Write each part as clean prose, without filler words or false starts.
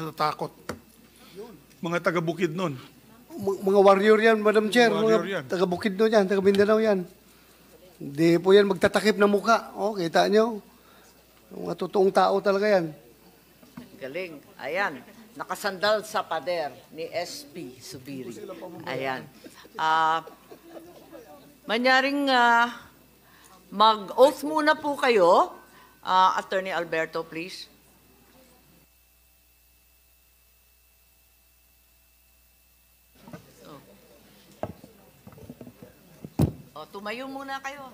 natatakot. Mga taga Bukidnon. Mga warrior yan, Madam Chair. Warrior Mga yan. taga Bukidnon yan, taga Mindanao yan. Hindi po yan magtatakip na muka. O, kita nyo? Mga totoong tao talaga yan. Galing. Ayan. Nakasandal sa pader ni SP Subiri. Ayan. Manyaring mag-oath muna po kayo. Attorney Alberto, please. Tumayo muna kayo.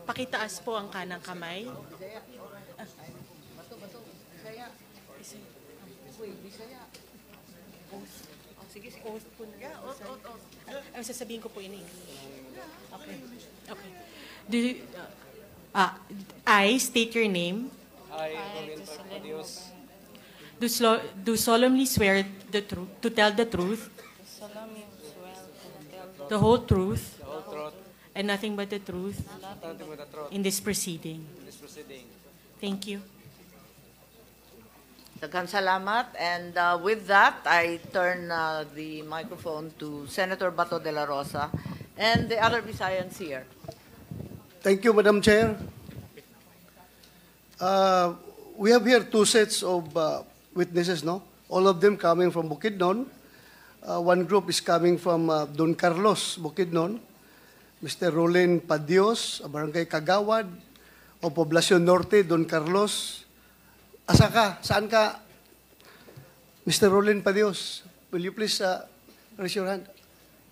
Pakitaas po ang kanang kamay. Sige. Oath po na. Ay, sasabihin ko po yun. Okay. Okay. I state your name. I, Roberto Padios, Do solemnly swear to tell the truth, the whole truth, the whole truth, and nothing but the truth nothing but the truth in this proceeding. in this proceeding. Thank you. Daghang salamat. And with that, I turn the microphone to Senator Bato de la Rosa and the other Visayans here. Thank you, Madam Chair. We have here two sets of witnesses, no? All of them coming from Bukidnon. One group is coming from Don Carlos, Bukidnon. Mr. Rolin Padios, Barangay Kagawad, o Poblacion Norte, Don Carlos. Asa ka? Saan ka? Mr. Rolin Padios, will you please raise your hand?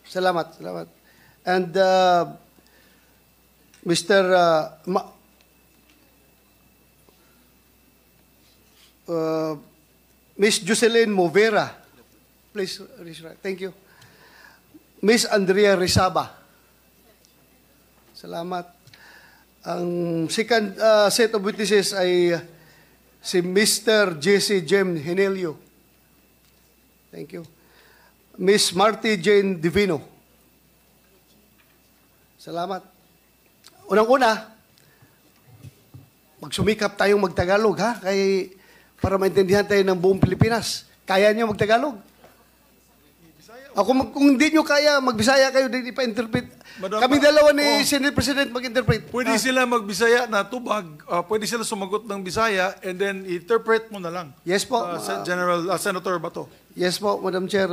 Salamat, salamat. And Mr. Miss Jocelyn Movera, please raise your hand. Thank you. Miss Andrea Rizaba. Salamat. Ang second set of witnesses ay si Mr. Jesse Jem Henelio. Thank you. Miss Marty Jane Divino. Salamat. Unang-una, magsumikap tayong magtagalog, ha? Para maintindihan tayo ng buong Pilipinas. Kaya niyo magtagalog? Kung hindi nyo kaya, magbisaya kayo, hindi pa-interpret. Kaming dalawa ni Senate President mag-interpret. Pwede sila magbisaya na tubag, pwede sila sumagot ng Bisaya, and then interpret mo na lang. Yes po. Senator Bato. Yes po, Madam Chair,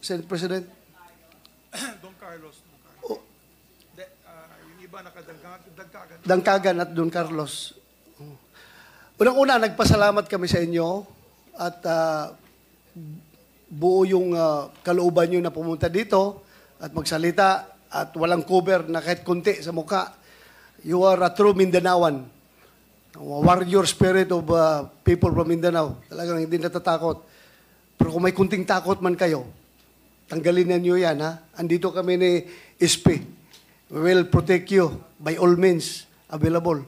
Senate President. Don Carlos. Yung iba nakadagkagan. Dangkagan at Don Carlos. Unang-una, nagpasalamat kami sa inyo at buo yung kalooban nyo na pumunta dito at magsalita at walang cover na kahit kunti sa mukha. You are a true Mindanaoan. A warrior spirit of people from Mindanao. Talagang hindi natatakot. Pero kung may kunting takot man kayo, tanggalin na nyo yan, ha? Andito kami ni SP. We will protect you by all means available.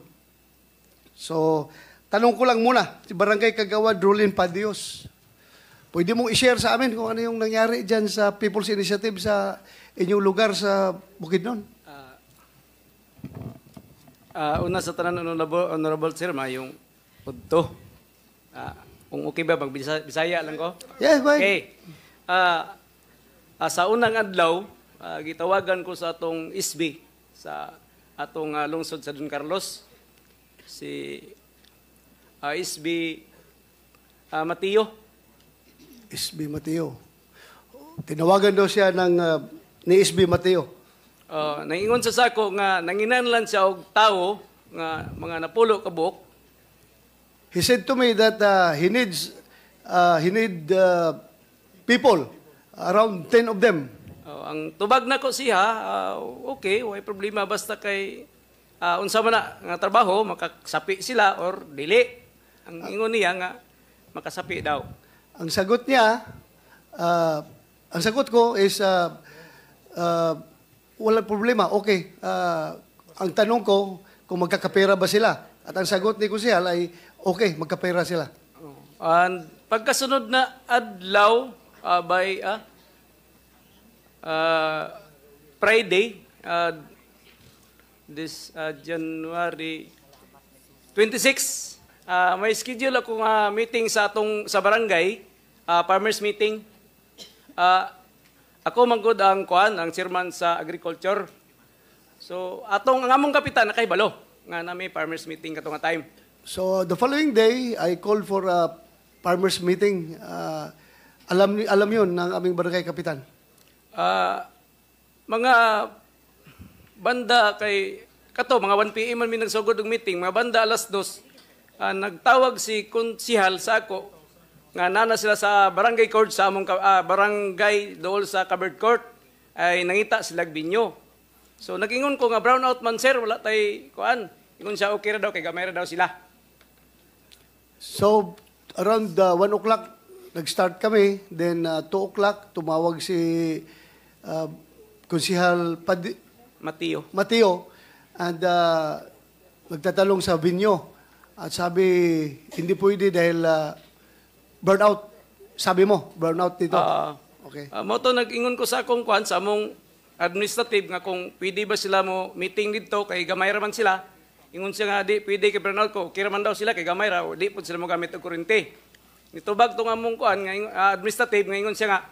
So, tanong ko lang muna, si Barangay Kagawad, Rolin Padios. Pwede mong i-share sa amin kung ano yung nangyari dyan sa People's Initiative sa inyong lugar sa Bukidnon? Una sa tanan, Honorable Sir, yung punto. Kung okay ba, Bisaya lang ko? Yes, go ahead. Okay. Sa unang adlaw, gitawagan ko sa atong ISB, sa atong lungsod sa Don Carlos, si ISB Mateo. SB Mateo. Tinawagan daw siya ni SB Mateo. Nangingon sa sako nga nanginanlan siya og tao nga mga napulo ka buok. He said to me that he need people, around 10 of them. Ang tubag na ko siya, okay, way problema basta kay unsa man na nga trabaho makasapi sila or dili. Ang ingon niya nga makasapi daw. Ang sagot niya, ang sagot ko is wala problema, okay. Ang tanong ko, kung magkakapera ba sila? At ang sagot ni Kusihal ay, okay, magkapera sila. And pagkasunod na adlaw by Friday, this January 26, May schedule ako nga meeting sa barangay, farmers meeting. Ako manggod ang chairman sa agriculture. So ang among kapitan nakahibalo nga nami farmers meeting katong nga time. So the following day, I called for a farmers meeting. Alam yun ng aming barangay kapitan. Mga banda mga 1 PM man mi nagsugod og meeting, mga banda alas 2, nagtawag si konsihal sa ako nga nana sila sa barangay court sa among barangay dool sa covered court ay nangita sila binyo. So nagingon ko nga brown out man sir, wala tay ingon siya okay ra daw kay gamay ra daw sila. So around 1 o'clock, nag-start kami. Then 2 o'clock, tumawag si Konsihal Mateo and nagtatalong sa binyo. At sabi, hindi pwede dahil burnout. Sabi mo, burnout dito. Okay. Moto nag-ingon ko sa akong sa among administrative nga kung pwede ba sila mo meeting dito kay gamay ra man sila. Ingon siya nga di pwede kay burnout ko. Okay ra man daw sila kay gamay ra, di pud sila mo gamit og kuryente. Nitubag tong among nga administrative nga ingon siya nga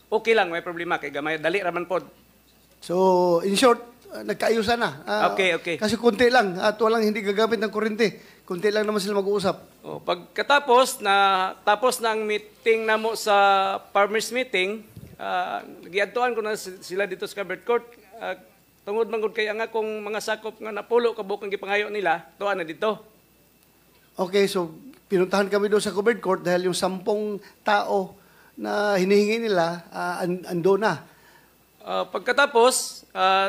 okay lang, may problema kay gamay dali ra man pod. So, in short, nagkaayusan na. Okay. Kasi kunti lang at walang hindi gagamit ng kuryente. Kunti lang naman sila mag-uusap. Pagkatapos tapos na ang meeting namo sa farmers meeting, giadtuan ko na sila dito sa covered court. Tungod man gud kay ang akong mga sakop nga napulo kabuk ang gipangayo nila, tuan na dito. Okay, so pinuntahan kami doon sa covered court dahil yung 10 tao na hinihingi nila ando na. Pagkatapos,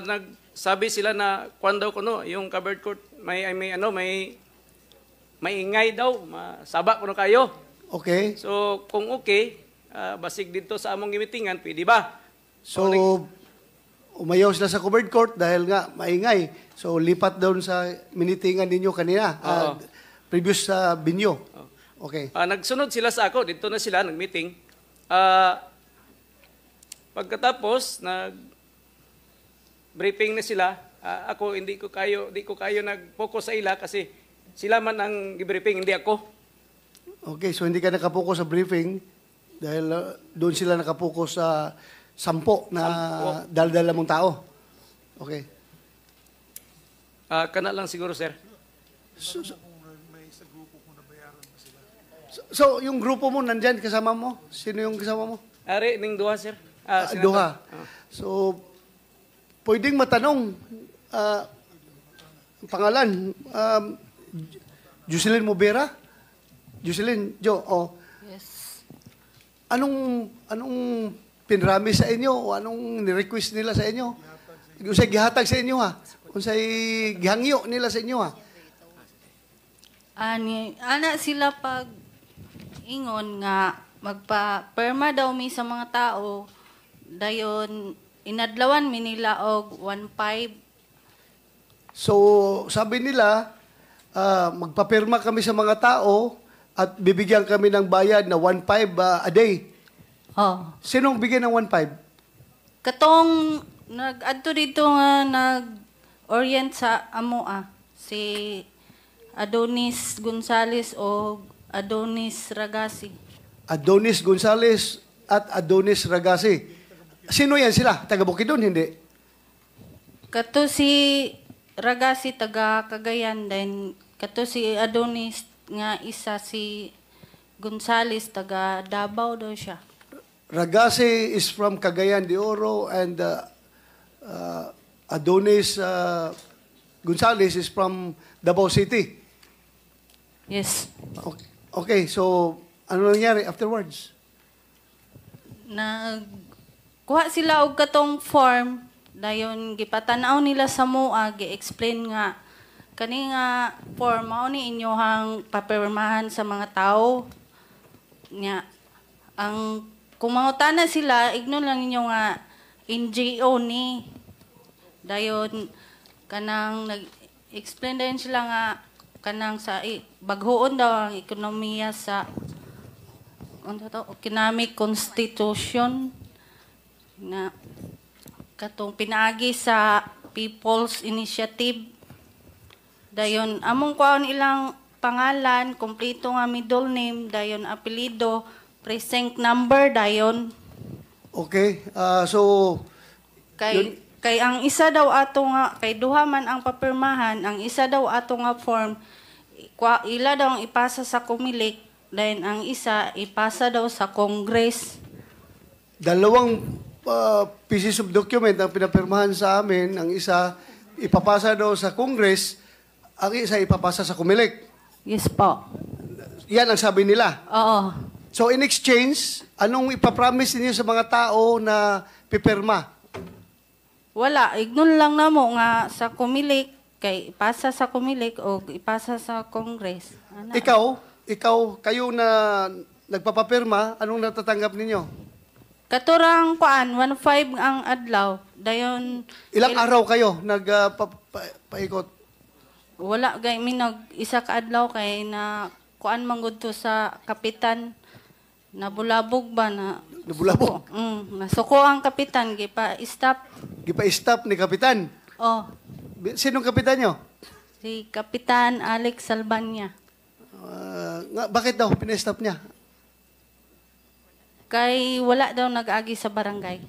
nagsabi sila na kwan daw kuno yung covered court may ingay daw, masaba kuno kayo. Okay. So kung okay, basig dito sa among gimitingan, pwede ba? So umayaw sila sa covered court dahil nga maingay. So lipat doon sa minitingan ninyo kanina, previous sa binyo. Okay. Nagsunod sila sa ako, dito na sila nag-meeting. Pagkatapos nag-briefing na sila, ako di ko kayo nag-focus sa ila kasi sila man ang gi-briefing, hindi ako. Okay, so hindi ka nakapokus sa briefing dahil doon sila nakapokus sa 10 na daldala mong tao. Okay. Kana lang siguro, sir. So yung grupo mo nandyan kasama mo? Sino yung kasama mo? Ari, ning duha, sir. Duha. So, pwedeng matanong, pangalan, Jocelyn Mobera? Jocelyn, Yes. Anong pinrami sa inyo o anong ni-request nila sa inyo? Unsay gihatag sa inyo ha? Unsay gihangyo nila sa inyo ha? Ana sila pag ingon nga magpa-perma daw mi sa mga tao dayon inadlawan mi nila og 1.5. So, sabi nila, magpapirma kami sa mga tao at bibigyan kami ng bayad na 1.5 a day. Oh. Sinong bigyan ng 1.5? Katong nag-adto dito nga nag-orient sa amoa si Adonis Gonzales o Adonis Ragasi. Adonis Gonzales at Adonis Ragasi. Sino yan sila? Taga Bukidnon, hindi? Kato si Ragasi taga Cagayan, then kato si Adonis nga isa si Gonzales taga Davao daw siya. Ragasi is from Cagayan de Oro and Adonis Gonzales is from Davao City. Yes. Okay, so ano nangyari afterwards? Kuha sila og katong form dayon gipatanaw nila sa MOA gi-explain nga kani nga form mao ni inyohang papirmahan sa mga tao nya ang kung mangutana sila igno lang ninyo nga NGO ni dayon kanang nag-explain din sila nga kanang sa baghoon daw ang ekonomiya sa economic constitution na katong pinaagi sa People's Initiative dayon among kuan ilang pangalan, kompleto nga middle name, dayon apelido, precinct number, dayon. Okay, so Kay ang isa daw ato nga, kay duha man ang papirmahan, ang isa daw ato nga form, ila daw ang ipasa sa Comelec, dayon ang isa ipasa daw sa Congress. dalawang pieces of document ang pinapirmahan sa amin. Ang isa ipapasa daw sa Congress, ang isa ipapasa sa Comelec. Yes po. Yan ang sabi nila. Oo. So in exchange, anong ipapromise niyo sa mga tao na pipirma? Wala, ignon lang na mo nga sa Comelec, kay ipasa sa Comelec o ipasa sa Congress. Ana. Kayo na nagpapapirma, anong natatanggap ninyo? Katurang kuan, 1.5 ang adlaw. Dayon Ilang araw kayo nagpaikot? wala gay minog isa ka adlaw kay na kuan manggod to sa kapitan. Nabulabog ba na Nabulabog? nasuko ang kapitan gipa-stop. Gipa-stop ni Kapitan. Oh, Sinong kapitan nyo? si Kapitan Alex Salbanya. Bakit daw pina-stop niya? Kay wala daw nag-agi sa barangay.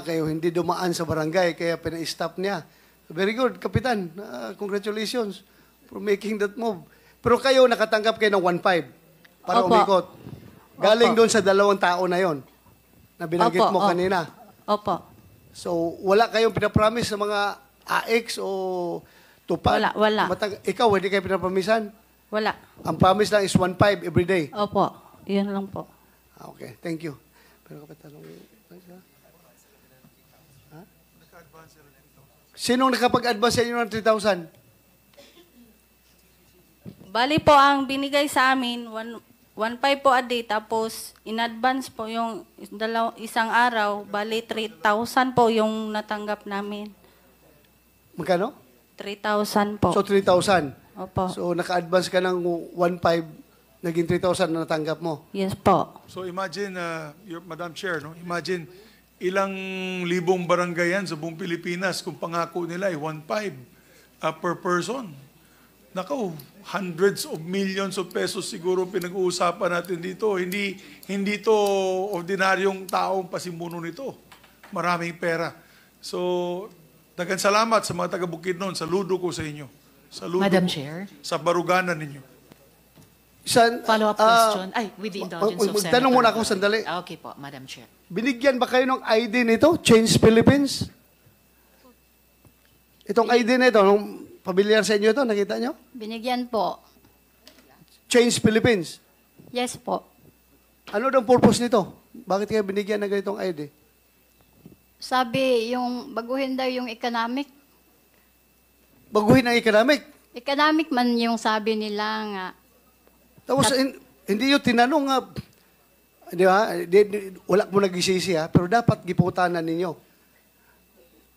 Kayo hindi dumaan sa barangay, kaya pina-stop niya. Very good, Kapitan. Congratulations for making that move. Pero kayo nakatanggap kayo ng 1.5 para Opo. umikot. Galing Opo. doon sa 2 tao na yon na binanggit Opo, mo opo. kanina. Opo. So, wala kayong pinapromise sa mga AX o tupad? Wala. Ikaw, hindi kayo pinapromisan? Wala. Ang promise lang is 1.5 every day. Opo. Yun lang po. Okay, thank you. Pero kapitanong, sinong nakapag-advance sa inyo ng 3,000? Bali po ang binigay sa amin 1.5 po a day tapos in advance po yung isang araw, bali 3,000 po yung natanggap namin. Magkano? 3,000 po. So, 3,000. Opo. So, naka-advance ka ng 1.5, naging 3,000 na natanggap mo. Yes po. So imagine, Madam Chair, no? Imagine ilang libong barangay yan sa buong Pilipinas kung pangako nila ay 1.5 per person. Nako, hundreds of millions of pesos siguro pinag-uusapan natin dito. Hindi to ordinaryong taong pasimuno nito. Maraming pera. So, daghang salamat sa mga taga Bukidnon. Saludo ko sa inyo. Saludo Madam ko Chair. sa baruganan ninyo. Follow-up question. Ay, with the indulgence of Senator. Tanong muna ako sandali. Okay po, Madam Chair. Binigyan ba kayo ng ID nito? Change Philippines? Itong ID nito, nung pamilyar sa inyo ito, nakita nyo? Binigyan po. Change Philippines. Yes po. Ano daw purpose nito? Bakit kayo binigyan ng ganitong ID? Sabi, yung baguhin daw yung economic. Baguhin ang economic. Economic man yung sabi nila nga. Tapos, hindi yung tinanong nga, di ba? Wala mo nagisisi ha, pero dapat giputanan ninyo.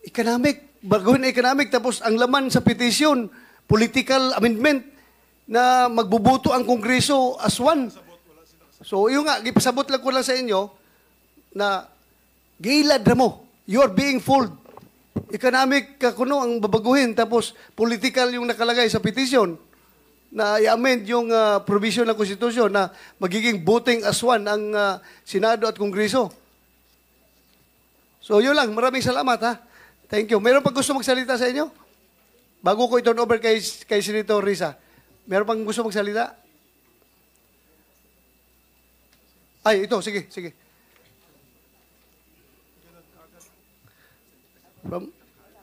Economic, baguhin ang economic, tapos ang laman sa petition, political amendment, na magbubuto ang Kongreso as one. So, yun nga, gipasabot lang ko lang sa inyo, na gilad na mo. You are being fooled. Economic kuno ang babaguhin, tapos political yung nakalagay sa petition na i-amend yung provision ng konstitusyon na magiging voting as one ang Senado at Kongreso. So, yun lang. Maraming salamat, ha? Thank you. Meron pang gusto magsalita sa inyo? Bago ko i-turn over kay Senator Risa. Meron pang gusto magsalita? Ay, ito. Sige, sige.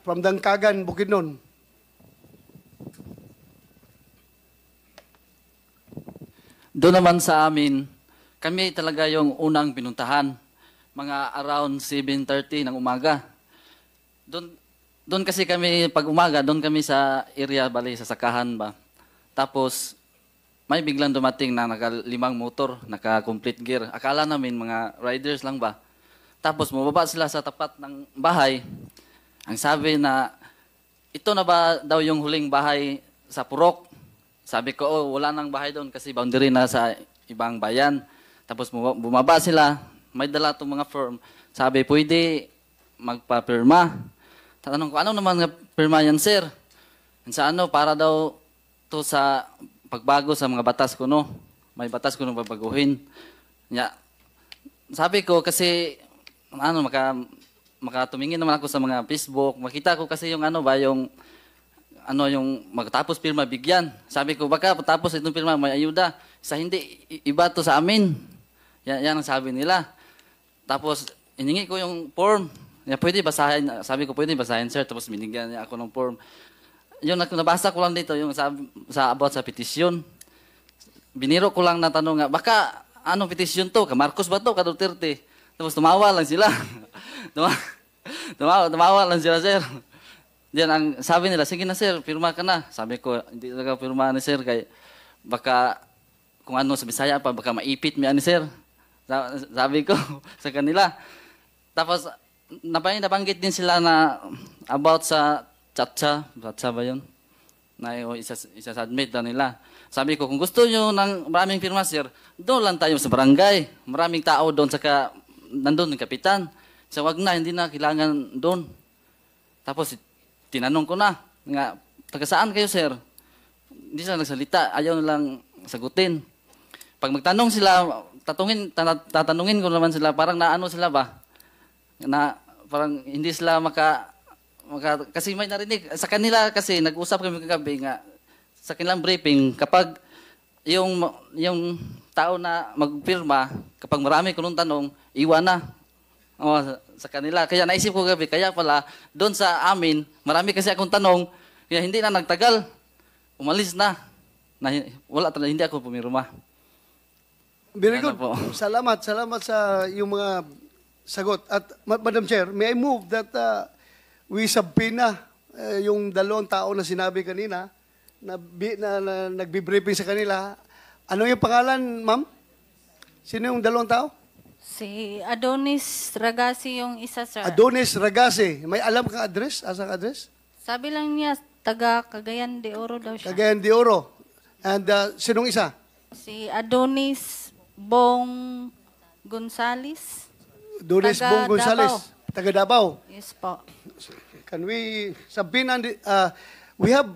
From Dangkagan, Bukidnon. Doon naman sa amin, kami talaga yung unang pinuntahan. Mga around 7:30 ng umaga. Doon kasi kami, pag umaga, doon kami sa area, bali, sa sakahan ba. Tapos, may biglang dumating na naka-5 motor, naka-complete gear. Akala namin mga riders lang ba. Tapos, mababa sila sa tapat ng bahay. Ang sabi na, ito na ba daw yung huling bahay sa Purok? Sabi ko, oh, wala nang bahay doon kasi boundary na sa ibang bayan. Tapos bumaba sila, may dala itong mga firm. Sabi, pwede magpapirma. Tanong ko, ano naman nga pirma yan, sir? Sa ano, para daw to sa pagbago sa mga batas ko, no? May batas ko na babaguhin. Ya, sabi ko kasi, makatumingin naman ako sa mga Facebook. Makita ko kasi yung yung magtapos pirma bigyan. Sabi ko, baka tapos itong pirma may ayuda. Sa hindi, iba to sa amin. Yan ang sabi nila. Tapos, iningi ko yung form. Pwede basahin. Sabi ko, pwede basahin, sir. Tapos binigyan niya ako ng form. Yung nabasa ko lang dito, yung about sa petisyon. Biniro ko lang na tanong nga, baka anong petisyon to? Ka Marcos ba to? Ka Duterte? Tapos tumawa lang sila. tumawa lang sila, sir. Diyan ang sabi nila, sige na sir, pirma ka na. Sabi ko, hindi talaga pirma ni sir, kay baka kung ano sa Bisaya pa, baka maipit mi ani sir. Sabi ko sa kanila. Tapos nabanggit din sila na about sa Chatcha ba yun? Na isa-submit na nila. Sabi ko, kung gusto nyo ng maraming pirma, sir, doon lang tayo sa barangay. Maraming tao doon, saka nandun yung kapitan. So, wag na, hindi na kailangan doon. Tapos, tinanong ko na, nga, taga saan kayo, sir? Hindi sila nagsalita, ayaw nilang sagutin. Pag magtanong sila, tatanungin ko naman sila, parang naano sila ba? Na, parang hindi sila kasi may narinig. Sa kanila kasi, nag-usap kami kagabi nga, sa kanilang briefing, kapag yung tao na magpirma, kapag marami kunong tanong, iwan na. Sa kanila. Kaya naisip ko gabi, kaya pala, doon sa amin, marami kasi akong tanong, kaya hindi na nagtagal. Umalis na. Hindi ako pumirma. Very good. Salamat sa yung mga sagot. At Madam Chair, may I move that we subpoena yung dalawang tao na sinabi kanina, na nagbi-briefing sa kanila. Ano yung pangalan, ma'am? Sino yung dalawang tao? Si Adonis Ragasi yung isa, sir. Adonis Ragasi. May alam kang address? Asang address? Sabi lang niya, taga Cagayan de Oro daw siya. Cagayan de Oro. And sinong isa? Si Adonis Bong Gonzales. Adonis Taga Bong Gonzales. Davao. Taga Davao. Yes po. Can we subpoena? We have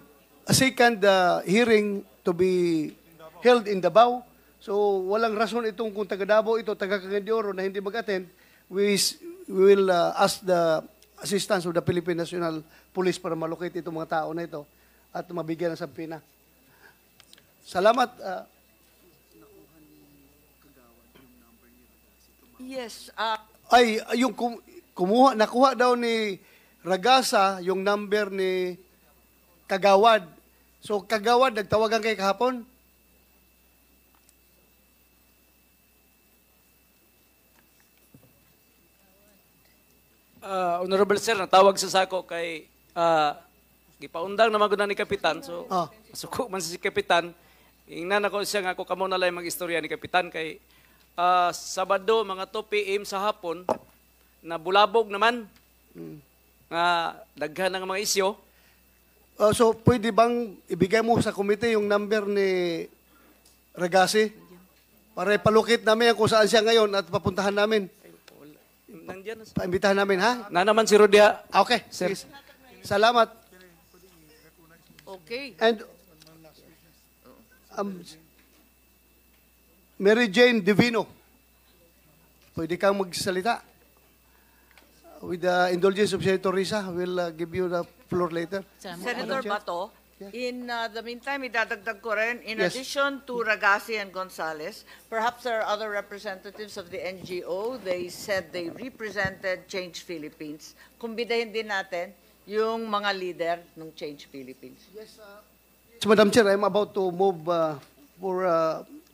a second hearing to be held in Davao. So, walang rason itong kung taga Davao ito, taga Cagayan de Oro na hindi mag-attend. We will ask the assistance of the Philippine National Police para malocate itong mga tao na ito at mabigyan ng subpoena. Salamat. Yes. Yung nakuha daw ni Ragasa yung number ni Kagawad. So, Kagawad, nagtawagan kay kahapon? Honorable Sir, natawag sa sako kay gipaundang naman ko na ni Kapitan. So, suko man si Kapitan. Ingnan ako siya nga ako kamo na lang mag-istorya ni Kapitan kay Sabado, mga 2 p.m. sa hapon, na bulabog naman. Nga daghan ng mga isyo. So, pwede bang ibigay mo sa komite yung number ni Ragasi? Para ipalukit namin kung saan siya ngayon at papuntahan namin. Nandiyan na. Paimbitahan namin, ha? Na naman si Rodia. Okay. Sir. Sige. Salamat. Okay. And Mary Jane Divino, pwede kang magsalita. With the indulgence of Senator Risa, we'll give you the floor later. Senator Bato, in the meantime, idadagdag ko rin, in Yes. addition to Ragasi and Gonzales, perhaps there are other representatives of the NGO. They said they represented Change Philippines. Kumbidahin din natin yung mga leader ng Change Philippines. So, Madam Chair, I'm about to move for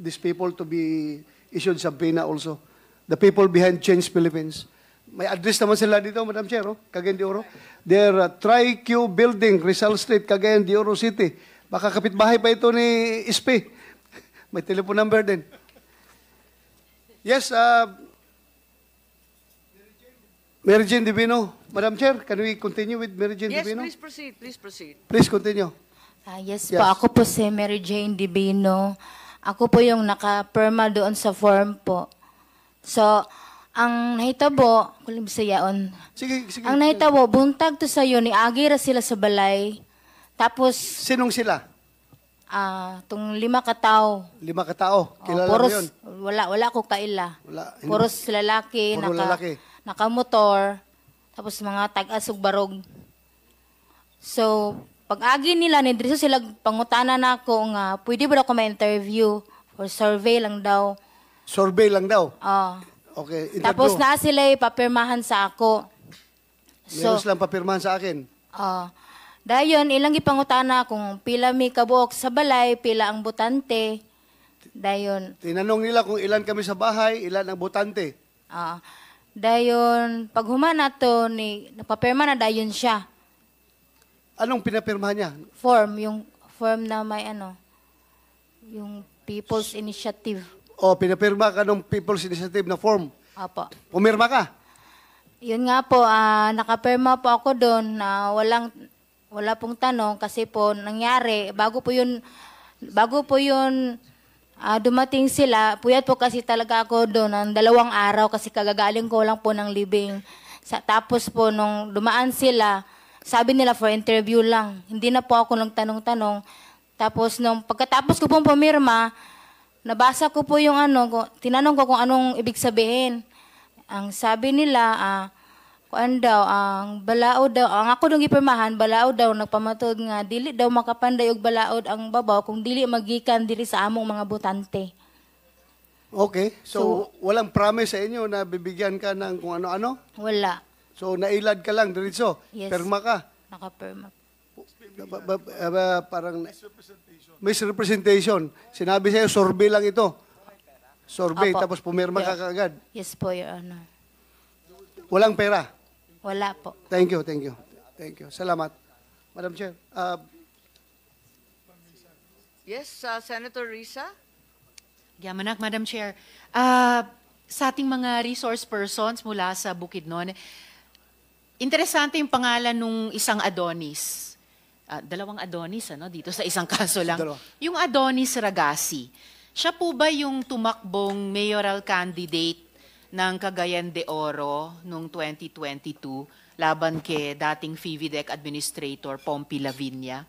these people to be issued subpoena also. The people behind Change Philippines. May address naman sila dito, Madam Chair, Cagayan de Oro. They're Tri-Q Building, Rizal Street, Cagayan de Oro City. Baka kapitbahay pa ito ni ISP. May telephone number din. Yes, Mary Jane Divino. Madam Chair, can we continue with Mary Jane Yes, Divino? please proceed. Please proceed. Please continue. Yes Yes. po, ako po si Mary Jane Divino. Ako po yung naka-perma doon sa form po. So, ang nahitabo, kulim sa yaon. Sige. Ang nahitabo, buntag to sa'yo, ni Agira sila sa balay. Tapos, Sinong sila? Tung 5 katao. 5 katao. Kilala mo puros, yun? wala ko kaila. Wala. Puros lalaki, Puro lalaki. nakamotor, tapos mga tag-asog barog. So, pag-agi nila, nidriso sila pangutana na ako nga, pwede ba ako ma-interview or survey lang daw. Survey lang daw. Okay. Interview. Tapos na sila papirmahan sa ako. Meron silang papirmahan sa akin. Dayon, ilang ipangutana kung pila may kabuok sa balay, pila ang butante. Dayon, Tinanong nila kung ilan kami sa bahay, ilan ang botante. dayon, pag humana to, napapirma na dayon siya. Anong pinapirmahan niya? Yung form na may yung People's Initiative. O, pinapirma ka ng People's Initiative na form. Apo. Pumirma ka? Yun nga po, nakapirma po ako doon na wala pong tanong kasi po nangyari, bago po yun dumating sila, puyat po kasi talaga ako doon ng 2 araw kasi kagagaling ko lang po ng libing. Tapos po nung dumaan sila, sabi nila for interview lang. Hindi na po ako nagtanong-tanong. Tapos nung pagkatapos ko pong pumirma, nabasa ko po yung tinanong ko kung anong ibig sabihin. Ang sabi nila, kuan daw, ang balaod daw, ang ako nung ipirmahan, balaod daw, nagpamatod nga, dili daw makapanday og balaod ang babaw kung dili magikan dili sa among mga butante. Okay. So walang promise sa inyo na bibigyan ka ng kung ano-ano? Wala. So nailad ka lang, diretso. Yes. Perma ka. Nakapirma. Parang misrepresentation. Sinabi sa'yo, survey lang ito. Survey, Apo. tapos pumirma ka kaagad. Yes po, Your Honor. Walang pera. Wala po. Thank you. Salamat. Madam Chair. Yes, Senator Risa? Yamanak, Madam Chair. Sa ating mga resource persons mula sa Bukidnon, interesante yung pangalan nung isang Adonis. 2 Adonis, dito sa isang kaso lang. Dalawa. Yung Adonis Ragasi, siya po ba yung tumakbong mayoral candidate ng Cagayan de Oro noong 2022 laban kay dating FIVIDEC Administrator Pompey Lavinia?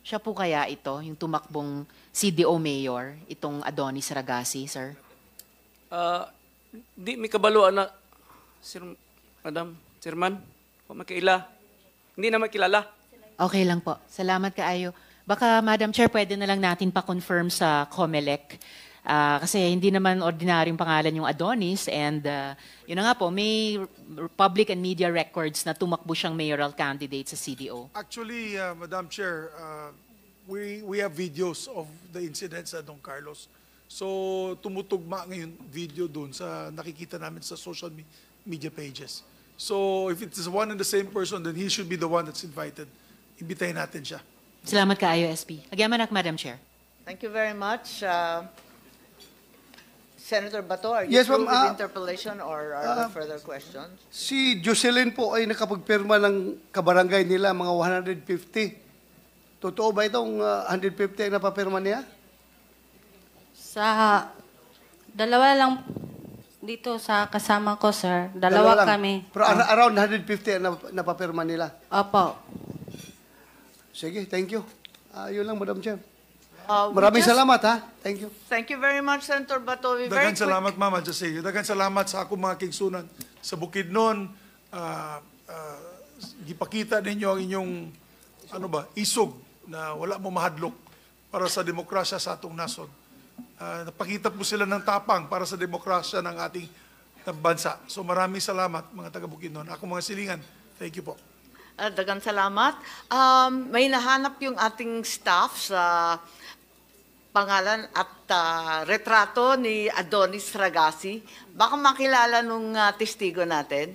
Siya po kaya ito, yung tumakbong CDO Mayor, itong Adonis Ragasi, sir? Di may kabaluan na, Madam Chairman, kung makaila. Hindi na makilala. Okay lang po. Salamat kaayo. Baka, Madam Chair, pwede na lang natin pa-confirm sa COMELEC. Kasi hindi naman ordinaryong pangalan yung Adonis and yun na nga po, may public and media records na tumakbo siyang mayoral candidate sa CDO. Actually, Madam Chair, we have videos of the incidents sa Don Carlos. So, tumutugma ngayon video doon sa nakikita namin sa social media pages. So, if it is one and the same person, then he should be the one that's invited. Imbitahin natin siya. Salamat kaayo, SP. Agyaman Madam Chair. Thank you very much. Senator Bato, are you Yes, through ma'am. with interpellation or are there further questions? Si Jocelyn po ay nakapagpirma ng kabarangay nila, mga 150. Totoo ba itong 150 ang napapirma niya? Sa 2 lang dito sa kasama ko, sir. 2 lang. kami. Pero around 150 ang napapirma nila. Opo. Sige, thank you. Yun lang, Madam Chair. We Maraming just- salamat, ha? Thank you. Thank you very much, Senator Bato. We very Dagan quick- salamat, Mama, just say, dagan salamat sa akong mga kigsunan sa Bukidnon. Gipakita ninyo ang inyong isog na wala mo mahadlok para sa demokrasya sa atong nasod. Napakita po sila ng tapang para sa demokrasya ng ating bansa. So maraming salamat, mga taga Bukidnon. Ako mga silingan, thank you po. Dagan salamat. May nahanap yung ating staff sa pangalan at retrato ni Adonis Ragasi. Baka makilala nung testigo natin.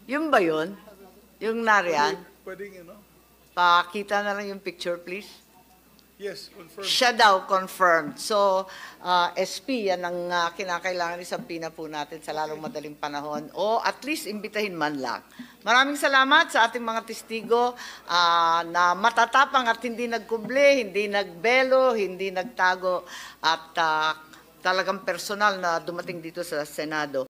Yun ba yun? Yung nariyan? Pwedeng, Pakita na lang yung picture, please. Yes, confirm. Siya daw confirmed. So, SP, yan ang kinakailangan isampina po natin sa lalong madaling panahon o at least imbitahin man lang. Maraming salamat sa ating mga testigo na matatapang at hindi nagkuble, hindi nagbelo, hindi nagtago at talagang personal na dumating dito sa Senado.